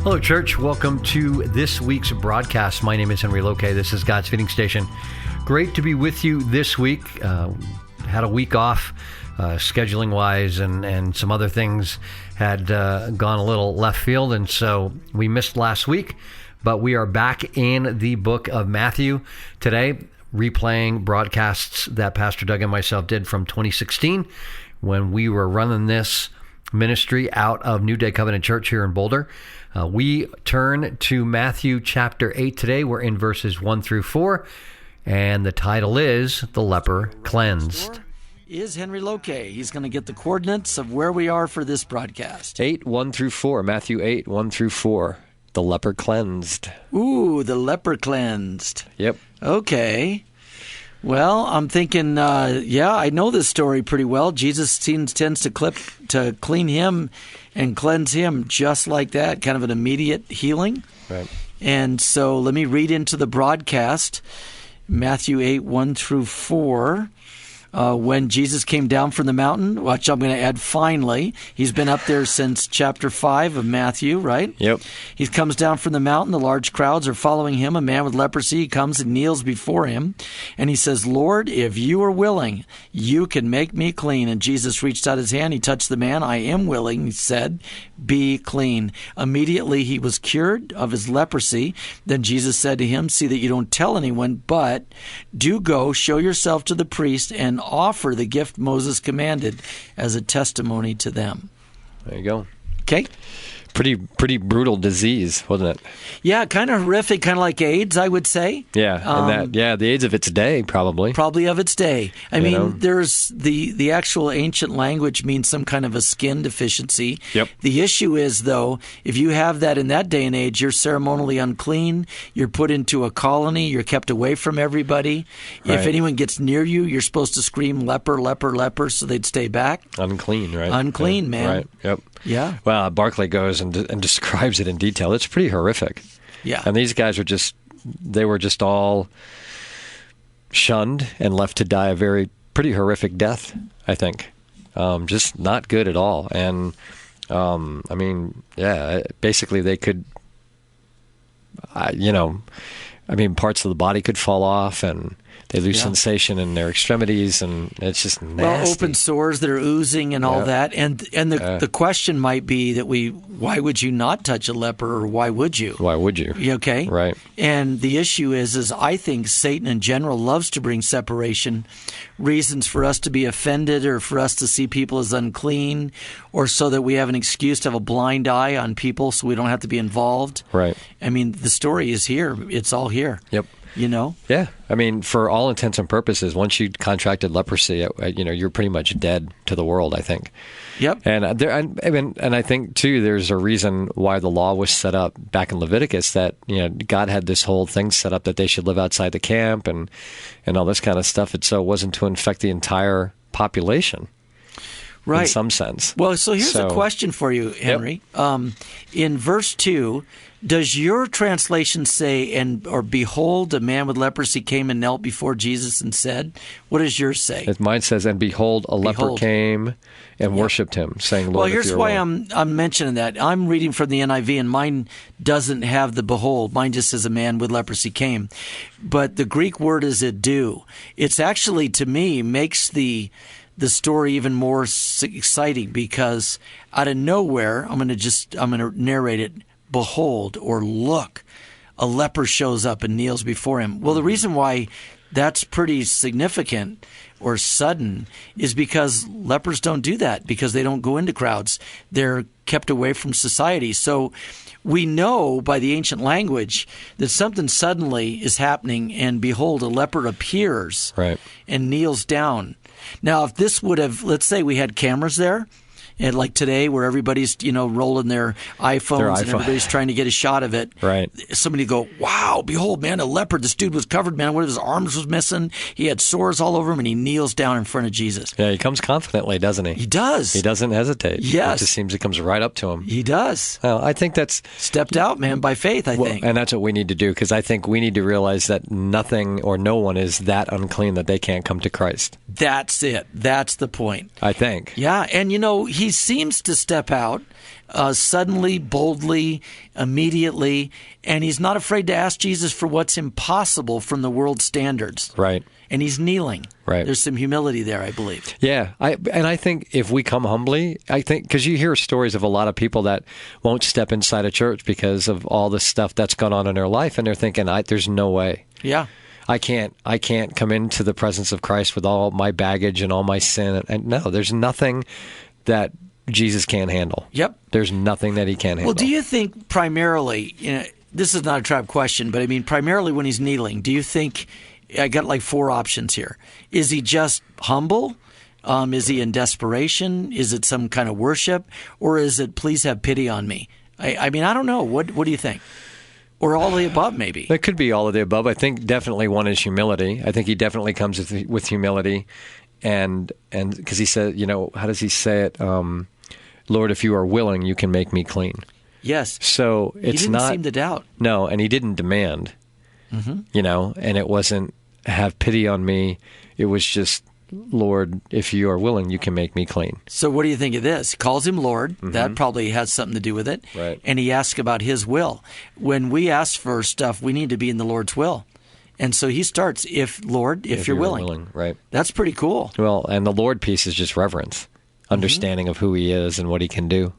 Hello, church. Welcome to this week's broadcast. My name is Henry Loke. This is God's Feeding Station. Great to be with you this week. Had a week off, scheduling-wise, and some other things had gone a little left field, and so we missed last week. But we are back in the book of Matthew today, replaying broadcasts that Pastor Doug and myself did from 2016 when we were running this ministry out of New Day Covenant Church here in Boulder. We turn to Matthew chapter 8 today. We're in verses 1 through 4, and the title is The Leper Cleansed. Is Henry Loke. He's going to get the coordinates of where we are for this broadcast. 8, 1 through 4. Matthew 8, 1 through 4. The leper cleansed. Ooh, the leper cleansed. Yep. Okay. Well, I'm thinking, I know this story pretty well. Jesus tends to clean him and cleanse him just like that, kind of an immediate healing. Right. And so let me read into the broadcast, Matthew 8, 1 through 4. When Jesus came down from the mountain, watch, I'm going to add finally. He's been up there since chapter 5 of Matthew, right? Yep. He comes down from the mountain. The large crowds are following him. A man with leprosy comes and kneels before him. And he says, Lord, if you are willing, you can make me clean. And Jesus reached out his hand. He touched the man. I am willing, he said, be clean. Immediately he was cured of his leprosy. Then Jesus said to him, see that you don't tell anyone, but do go, show yourself to the priest, and offer the gift Moses commanded as a testimony to them. There you go. Okay. Pretty brutal disease, wasn't it? Yeah, kind of horrific, kind of like AIDS, I would say. Yeah, the AIDS of its day, probably. Probably of its day. I mean, there's the actual ancient language means some kind of a skin deficiency. Yep. The issue is, though, if you have that in that day and age, you're ceremonially unclean, you're put into a colony, you're kept away from everybody. Right. If anyone gets near you, you're supposed to scream, leper, leper, leper, so they'd stay back. Unclean, right? Unclean, yeah. man. Right, yep. Yeah. Well, Barclay goes and describes it in detail. It's pretty horrific. Yeah. And these guys were just all shunned and left to die a pretty horrific death, I think. Just not good at all. And, basically they could, parts of the body could fall off and they lose sensation in their extremities, and it's just nasty. Well, open sores that are oozing and all that. And the question might be that why would you not touch a leper, or why would you? Why would you? Okay? Right. And the issue is I think Satan in general loves to bring separation, reasons for us to be offended or for us to see people as unclean, or so that we have an excuse to have a blind eye on people so we don't have to be involved. Right. I mean, the story is here. It's all here. Yep. You know? Yeah. I mean, for all intents and purposes, once you contracted leprosy, you're pretty much dead to the world, I think. Yep. And I think, too, there's a reason why the law was set up back in Leviticus that, God had this whole thing set up that they should live outside the camp and all this kind of stuff. It wasn't to infect the entire population. Right. In some sense. Well, so here's a question for you, Henry. Yep. In verse 2, does your translation say, or behold, a man with leprosy came and knelt before Jesus and said? What does yours say? Mine says, and behold, a leper came and worshipped him, saying, Lord, well, here's why I'm mentioning that. I'm reading from the NIV, and mine doesn't have the behold. Mine just says a man with leprosy came. But the Greek word is idu. It's actually, to me, makes the story even more exciting, because out of nowhere, I'm going to narrate it. Behold, or look, a leper shows up and kneels before him. Well, the reason why that's pretty significant or sudden is because lepers don't do that, because they don't go into crowds. They're kept away from society. So we know by the ancient language that something suddenly is happening, and behold, a leper appears and kneels down. Now, if this would have, let's say we had cameras there, and like today, where everybody's rolling their iPhones and everybody's trying to get a shot of it. Right. Somebody go, wow, behold, man, a leopard. This dude was covered, man. One of his arms was missing. He had sores all over him, and he kneels down in front of Jesus. Yeah, he comes confidently, doesn't he? He does. He doesn't hesitate. Yes. It just seems it comes right up to him. He does. Well, I think that's stepped out, man, by faith. I think, and that's what we need to do, because I think we need to realize that nothing or no one is that unclean that they can't come to Christ. That's it. That's the point. I think. Yeah, and he seems to step out suddenly, boldly, immediately, and he's not afraid to ask Jesus for what's impossible from the world's standards. Right. And he's kneeling. Right. There's some humility there, I believe. Yeah. I think if we come humbly, I think, because you hear stories of a lot of people that won't step inside a church because of all the stuff that's gone on in their life, and they're thinking, there's no way. Yeah. I can't come into the presence of Christ with all my baggage and all my sin. And no, there's nothing that Jesus can't handle. Yep. There's nothing that he can't handle. Well, do you think primarily, this is not a trap question, but I mean, primarily when he's kneeling, do you think, I got like 4 options here. Is he just humble? Is he in desperation? Is it some kind of worship? Or is it, please have pity on me? I mean, I don't know. What do you think? Or all of the above, maybe? It could be all of the above. I think definitely one is humility. I think he definitely comes with humility. And because he said, how does he say it? Lord, if you are willing, you can make me clean. Yes. So it's he didn't seem to doubt. No, and he didn't demand. Mm-hmm. And it wasn't have pity on me. It was just, Lord, if you are willing, you can make me clean. So what do you think of this? He calls him Lord. Mm-hmm. That probably has something to do with it. Right. And he asks about his will. When we ask for stuff, we need to be in the Lord's will. And so he starts, if you're willing. Right. That's pretty cool. Well, and the Lord piece is just reverence, understanding of who he is and what he can do.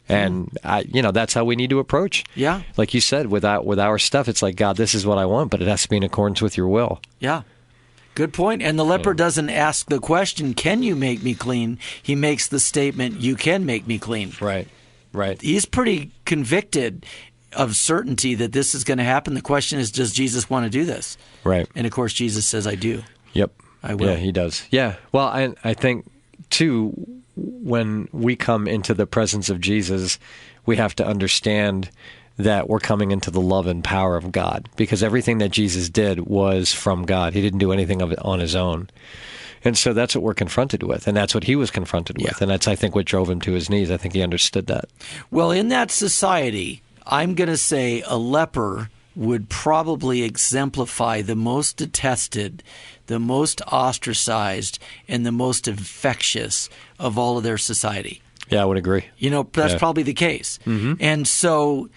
And that's how we need to approach. Yeah. Like you said, with our stuff, it's like, God, this is what I want, but it has to be in accordance with your will. Yeah. Good point. And the leper doesn't ask the question, can you make me clean? He makes the statement, you can make me clean. Right. Right. He's pretty convicted of certainty that this is going to happen. The question is, does Jesus want to do this? Right. And of course, Jesus says, I do. Yep. I will. Yeah, he does. Yeah. Well, I think, too, when we come into the presence of Jesus, we have to understand that we're coming into the love and power of God, because everything that Jesus did was from God. He didn't do anything of it on his own. And so that's what we're confronted with, and that's what he was confronted with, and that's, I think, what drove him to his knees. I think he understood that. Well, in that society, I'm going to say a leper would probably exemplify the most detested, the most ostracized, and the most infectious of all of their society. Yeah, I would agree. That's probably the case. Mm-hmm. And so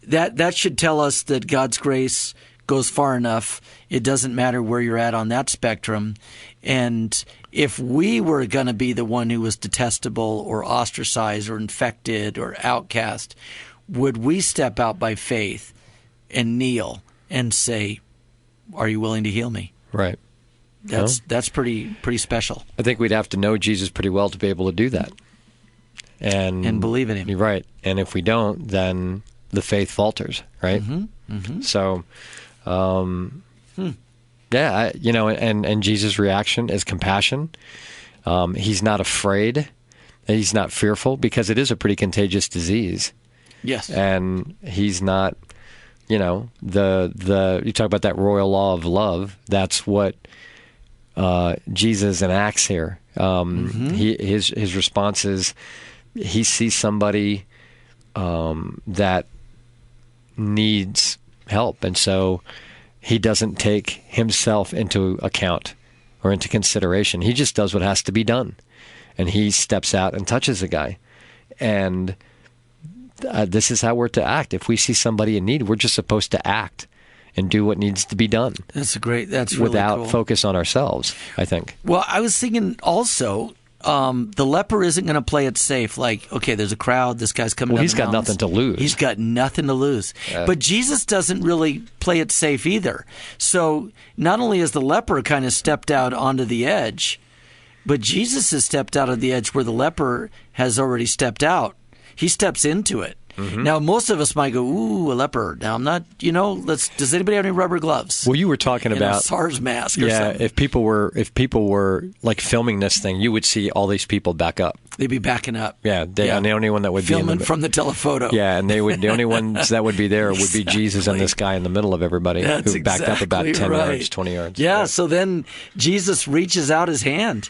that should tell us that God's grace goes far enough. It doesn't matter where you're at on that spectrum. And if we were going to be the one who was detestable or ostracized or infected or outcast, would we step out by faith and kneel and say, are you willing to heal me? Right. That's pretty special. I think we'd have to know Jesus pretty well to be able to do that. And believe in him. You're right. And if we don't, then the faith falters, right? Mm-hmm. Mm-hmm. So, and Jesus' reaction is compassion. He's not afraid. He's not fearful, because it is a pretty contagious disease. Yes. And he's not, you talk about that royal law of love. That's what Jesus enacts here. His response is, he sees somebody that needs help, and so he doesn't take himself into account or into consideration. He just does what has to be done, and he steps out and touches a guy. And this is how we're to act. If we see somebody in need, we're just supposed to act and do what needs to be done. That's really without cool. Focus on ourselves, I think. Well, I was thinking also, the leper isn't going to play it safe. Like, okay, there's a crowd. This guy's coming. Well, down he's the got mountains. nothing to lose. He's got nothing to lose. But Jesus doesn't really play it safe either. So not only has the leper kind of stepped out onto the edge, but Jesus has stepped out of the edge where the leper has already stepped out. He steps into it. Mm-hmm. Now, most of us might go, ooh, a leper. Now, I'm not, does anybody have any rubber gloves? Well, you were talking about a SARS mask or something. If people were like filming this thing, you would see all these people back up. They'd be backing up. Yeah, and the only one that would filming be from the telephoto. Yeah, and the only ones that would be there would be Jesus and this guy in the middle of everybody who backed up about 10 yards, 20 yards. Yeah, so then Jesus reaches out his hand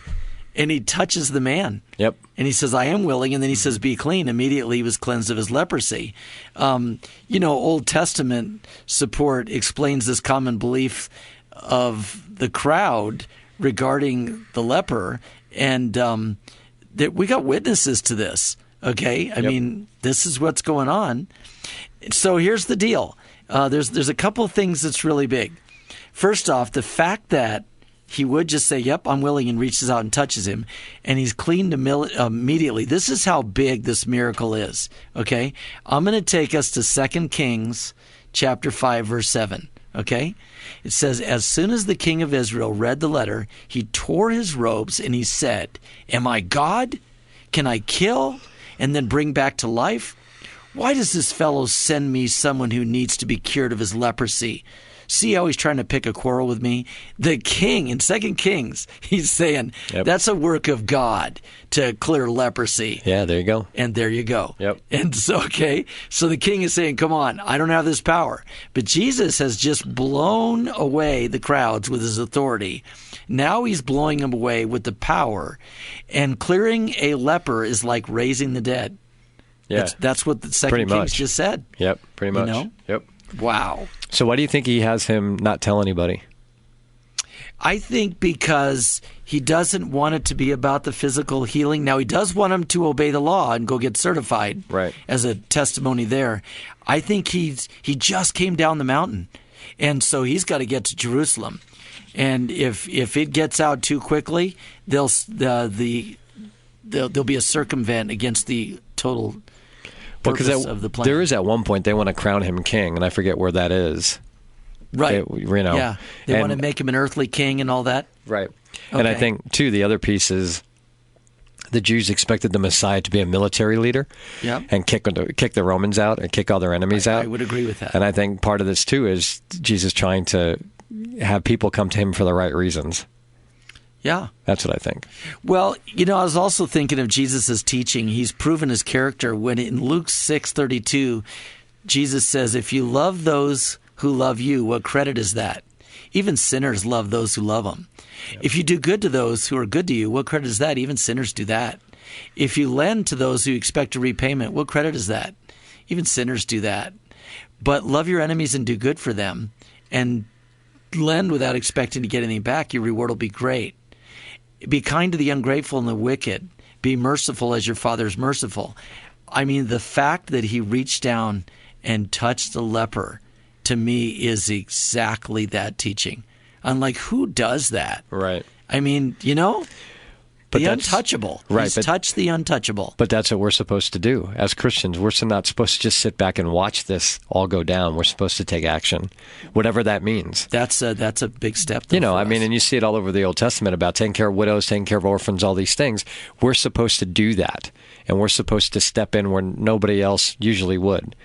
and he touches the man. Yep. And he says, I am willing. And then he says, be clean. Immediately he was cleansed of his leprosy. Old Testament support explains this common belief of the crowd regarding the leper. And that we got witnesses to this. Okay, I mean, this is what's going on. So here's the deal. There's a couple of things that's really big. First off, the fact that he would just say, yep, I'm willing, and reaches out and touches him, and he's cleaned immediately. This is how big this miracle is, okay? I'm going to take us to 2 Kings chapter 5, verse 7, okay? It says, as soon as the king of Israel read the letter, he tore his robes, and he said, am I God? Can I kill and then bring back to life? Why does this fellow send me someone who needs to be cured of his leprosy? See how he's trying to pick a quarrel with me? The king, in 2 Kings, he's saying, that's a work of God to clear leprosy. Yeah, there you go. And there you go. Yep. And so, so the king is saying, come on, I don't have this power. But Jesus has just blown away the crowds with his authority. Now he's blowing them away with the power. And clearing a leper is like raising the dead. Yeah. That's what the 2 Kings just said. Yep, pretty much. You know? Yep. Wow. So why do you think he has him not tell anybody? I think because he doesn't want it to be about the physical healing. Now, he does want him to obey the law and go get certified as a testimony there. I think he just came down the mountain, and so he's got to get to Jerusalem. And if it gets out too quickly, there'll be a circumvent against the total purpose of the plan. There is at one point they want to crown him king, and I forget where that is. Right. Yeah. They want to make him an earthly king and all that. Right. Okay. And I think, too, the other piece is the Jews expected the Messiah to be a military leader and kick the Romans out and kick all their enemies out. I would agree with that. And I think part of this, too, is Jesus trying to have people come to him for the right reasons. Yeah. That's what I think. Well, I was also thinking of Jesus' teaching. He's proven his character when in Luke 6:32, Jesus says, if you love those who love you, what credit is that? Even sinners love those who love them. Yep. If you do good to those who are good to you, what credit is that? Even sinners do that. If you lend to those who expect a repayment, what credit is that? Even sinners do that. But love your enemies and do good for them, and lend without expecting to get anything back. Your reward will be great. Be kind to the ungrateful and the wicked. Be merciful as your Father is merciful. I mean, the fact that he reached down and touched the leper, to me, is exactly that teaching. I'm like, who does that? Right. I mean, but the untouchable. Right, He's touched the untouchable. But that's what we're supposed to do. As Christians, we're not supposed to just sit back and watch this all go down. We're supposed to take action, whatever that means. That's a big step, though, and you see it all over the Old Testament about taking care of widows, taking care of orphans, all these things. We're supposed to do that, and we're supposed to step in where nobody else usually would.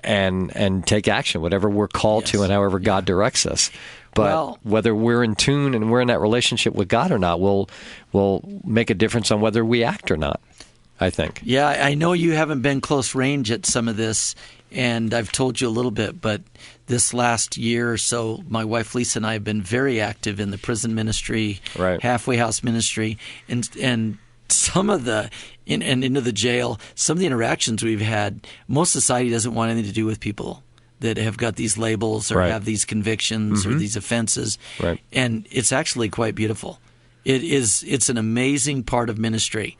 And take action, whatever we're called to and however God directs us. But whether we're in tune and we're in that relationship with God or not will make a difference on whether we act or not, I think. Yeah, I know you haven't been close range at some of this, and I've told you a little bit, but this last year or so, my wife Lisa and I have been very active in the prison ministry, halfway house ministry, and some of the and into the jail, some of the interactions we've had, most society doesn't want anything to do with people that have got these labels or have these convictions or these offenses. Right. And it's actually quite beautiful. It's an amazing part of ministry.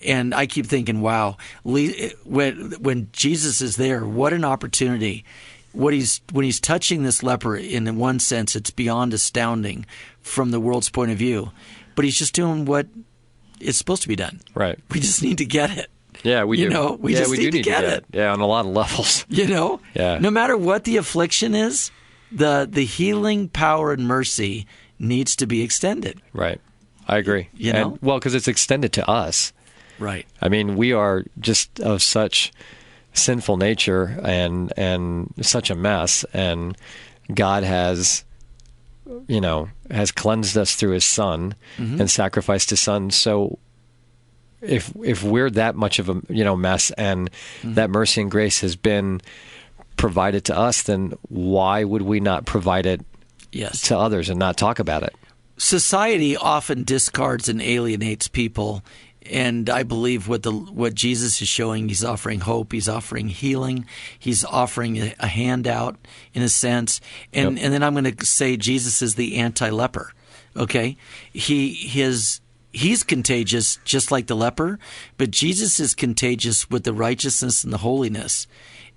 And I keep thinking, wow, when Jesus is there, what an opportunity. When he's touching this leper, in one sense, it's beyond astounding from the world's point of view. But he's just doing what is supposed to be done. Right. We just need to get it. Yeah, we do. We just need to get it. Yeah, on a lot of levels. Yeah. No matter what the affliction is, the healing power and mercy needs to be extended. Right. I agree. Because it's extended to us. Right. I mean, we are just of such sinful nature and such a mess, and God has cleansed us through his Son and sacrificed his Son. So if we're that much of a mess, and that mercy and grace has been provided to us, then why would we not provide it to others and not talk about it? Society often discards and alienates people, and I believe what Jesus is showing, he's offering hope, he's offering healing, he's offering a handout in a sense, and then I'm going to say Jesus is the anti-leper. Okay, he he's contagious just like the leper, but Jesus is contagious with the righteousness and the holiness.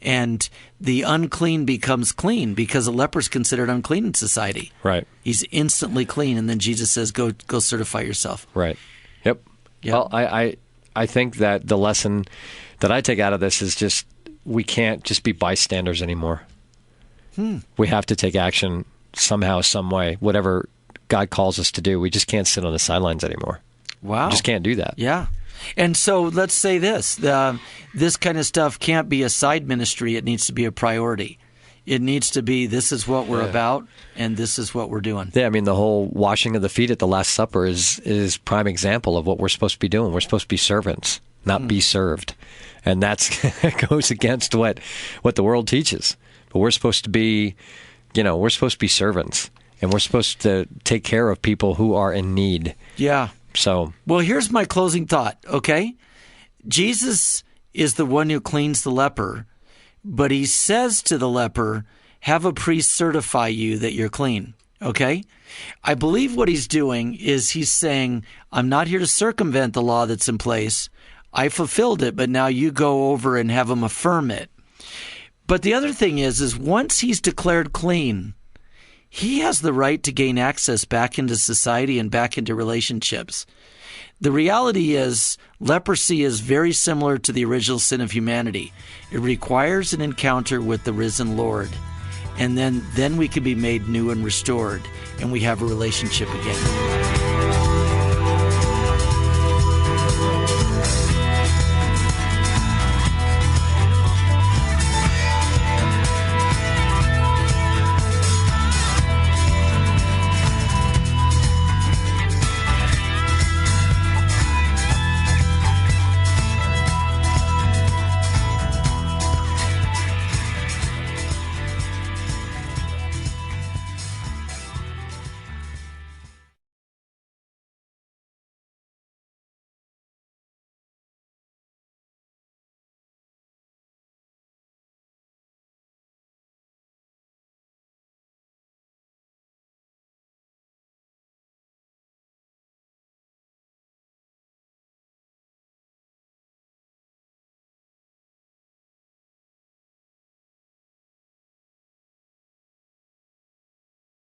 And the unclean becomes clean because a leper is considered unclean in society. Right. He's instantly clean, and then Jesus says, go certify yourself. Right. Yep. Well, I think that the lesson that I take out of this is just we can't just be bystanders anymore. We have to take action somehow, some way, whatever God calls us to do. We just can't sit on the sidelines anymore. Wow. We just can't do that. Yeah. And so let's say this. This kind of stuff can't be a side ministry. It needs to be a priority. It needs to be, this is what we're about, and this is what we're doing. Yeah, I mean, the whole washing of the feet at the Last Supper is prime example of what we're supposed to be doing. We're supposed to be servants, not be served. And that goes against what the world teaches. But we're supposed to be, we're supposed to be servants. And we're supposed to take care of people who are in need. Yeah. So, well, here's my closing thought, okay? Jesus is the one who cleans the leper, but he says to the leper, have a priest certify you that you're clean, okay? I believe what he's doing is he's saying, I'm not here to circumvent the law that's in place. I fulfilled it, but now you go over and have him affirm it. But the other thing is once he's declared clean, he has the right to gain access back into society and back into relationships. The reality is leprosy is very similar to the original sin of humanity. It requires an encounter with the risen Lord. And then we can be made new and restored, and we have a relationship again.